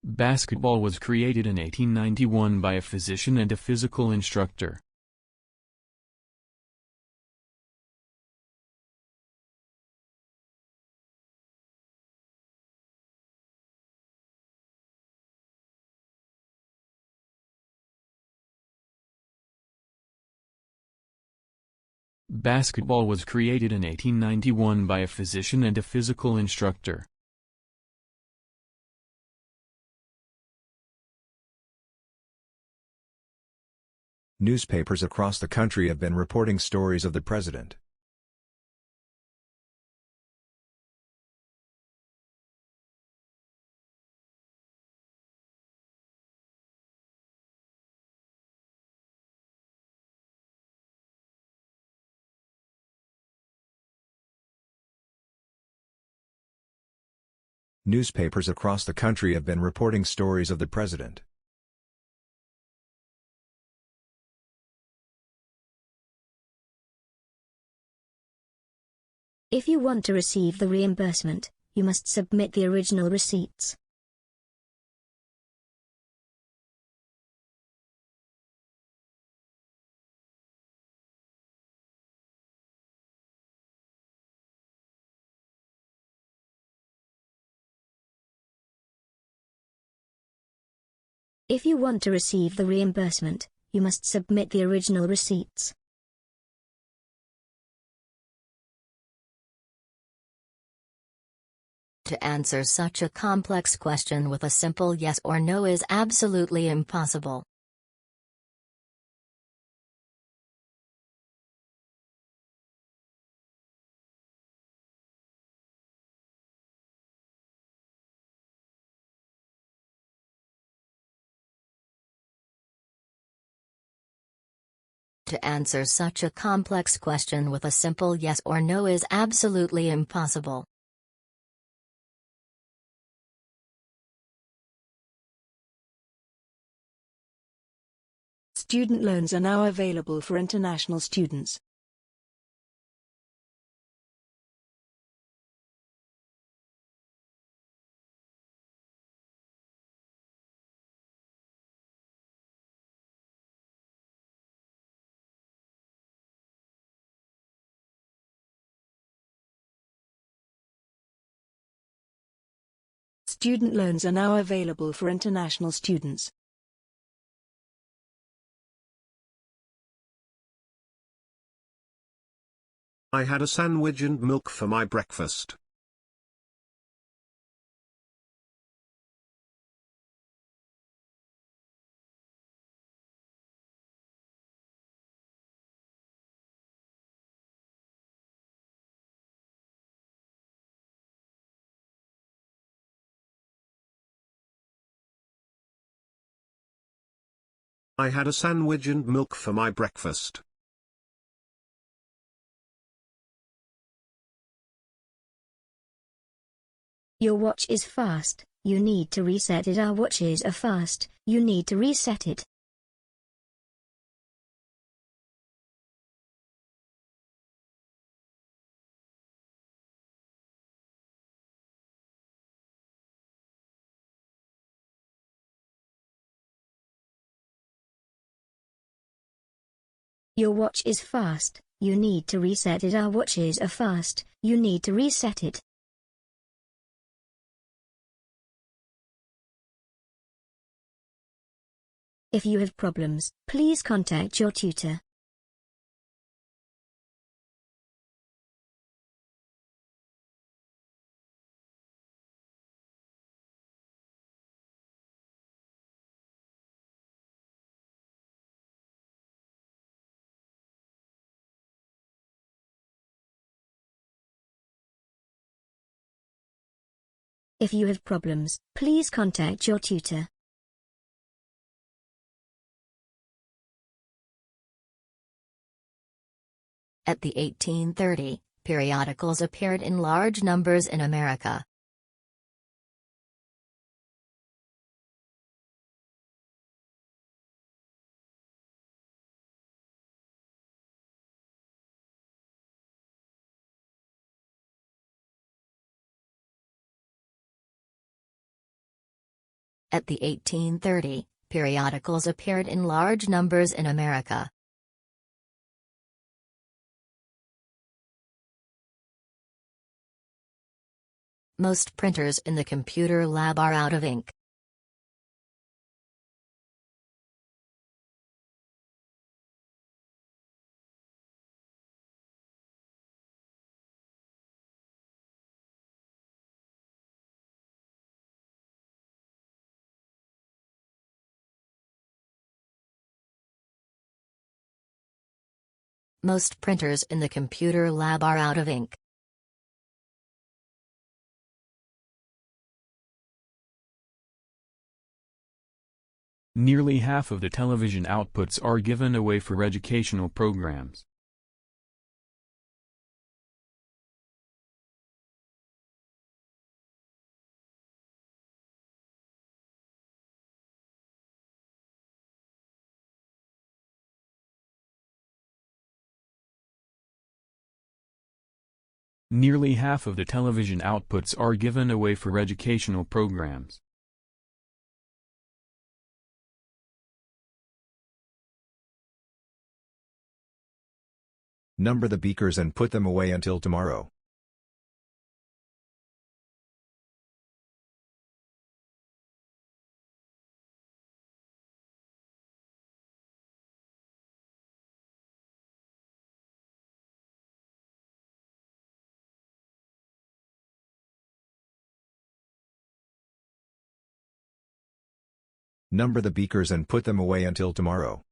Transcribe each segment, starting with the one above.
Basketball was created in 1891 by a physician and a physical instructor. Basketball was created in 1891 by a physician and a physical instructor. Newspapers across the country have been reporting stories of the president. Newspapers across the country have been reporting stories of the president. If you want to receive the reimbursement, you must submit the original receipts. If you want to receive the reimbursement, you must submit the original receipts. To answer such a complex question with a simple yes or no is absolutely impossible. To answer such a complex question with a simple yes or no is absolutely impossible. Student loans are now available for international students. Student loans are now available for international students. I had a sandwich and milk for my breakfast. I had a sandwich and milk for my breakfast. Your watch is fast, you need to reset it. Our watches are fast, you need to reset it. Your watch is fast, you need to reset it. Our watches are fast, you need to reset it. If you have problems, please contact your tutor. If you have problems, please contact your tutor. At the 1830, periodicals appeared in large numbers in America. At the 1830, periodicals appeared in large numbers in America. Most printers in the computer lab are out of ink. Most printers in the computer lab are out of ink. Nearly half of the television outputs are given away for educational programs. Nearly half of the television outputs are given away for educational programs. Number the beakers and put them away until tomorrow. Number the beakers and put them away until tomorrow.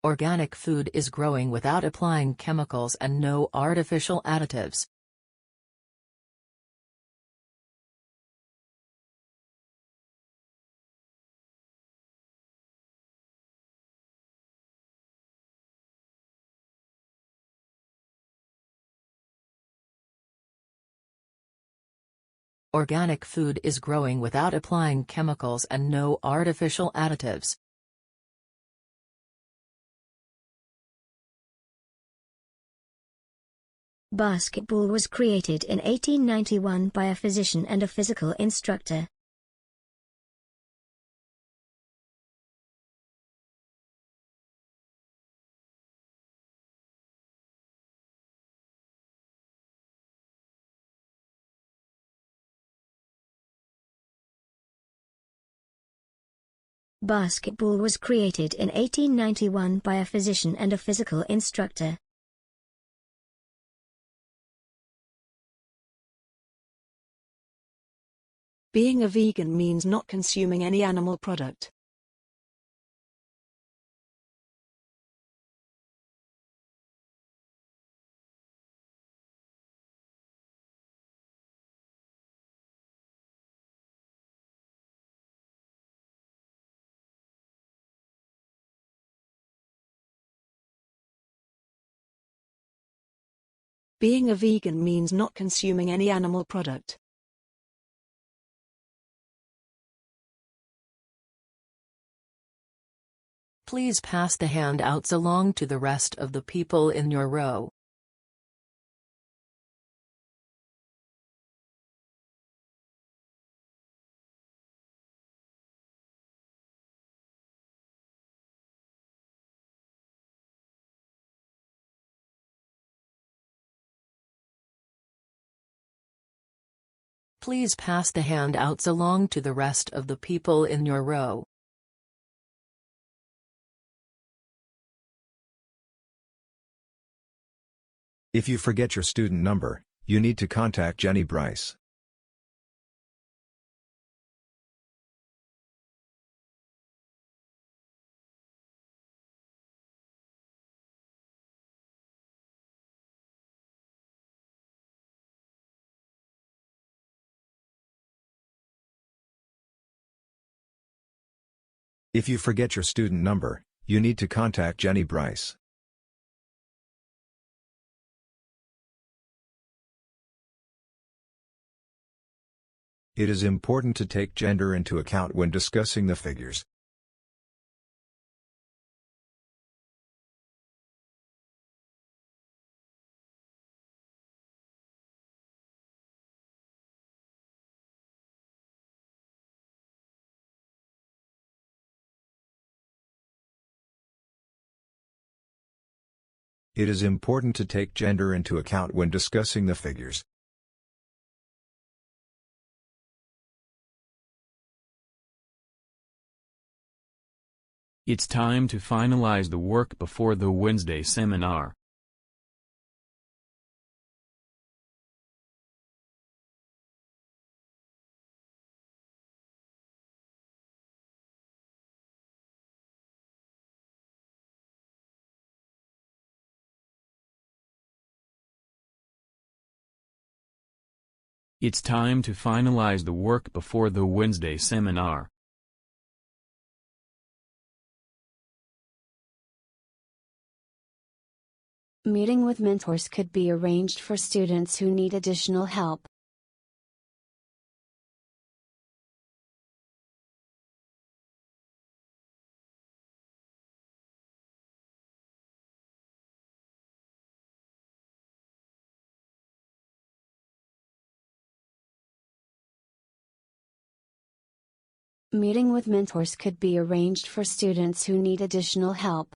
Organic food is growing without applying chemicals and no artificial additives. Organic food is growing without applying chemicals and no artificial additives. Basketball was created in 1891 by a physician and a physical instructor. Basketball was created in 1891 by a physician and a physical instructor. Being a vegan means not consuming any animal product. Being a vegan means not consuming any animal product. Please pass the handouts along to the rest of the people in your row. Please pass the handouts along to the rest of the people in your row. If you forget your student number, you need to contact Jenny Bryce. If you forget your student number, you need to contact Jenny Bryce. It is important to take gender into account when discussing the figures. It is important to take gender into account when discussing the figures. It's time to finalize the work before the Wednesday seminar. It's time to finalize the work before the Wednesday seminar. Meeting with mentors could be arranged for students who need additional help. Meeting with mentors could be arranged for students who need additional help.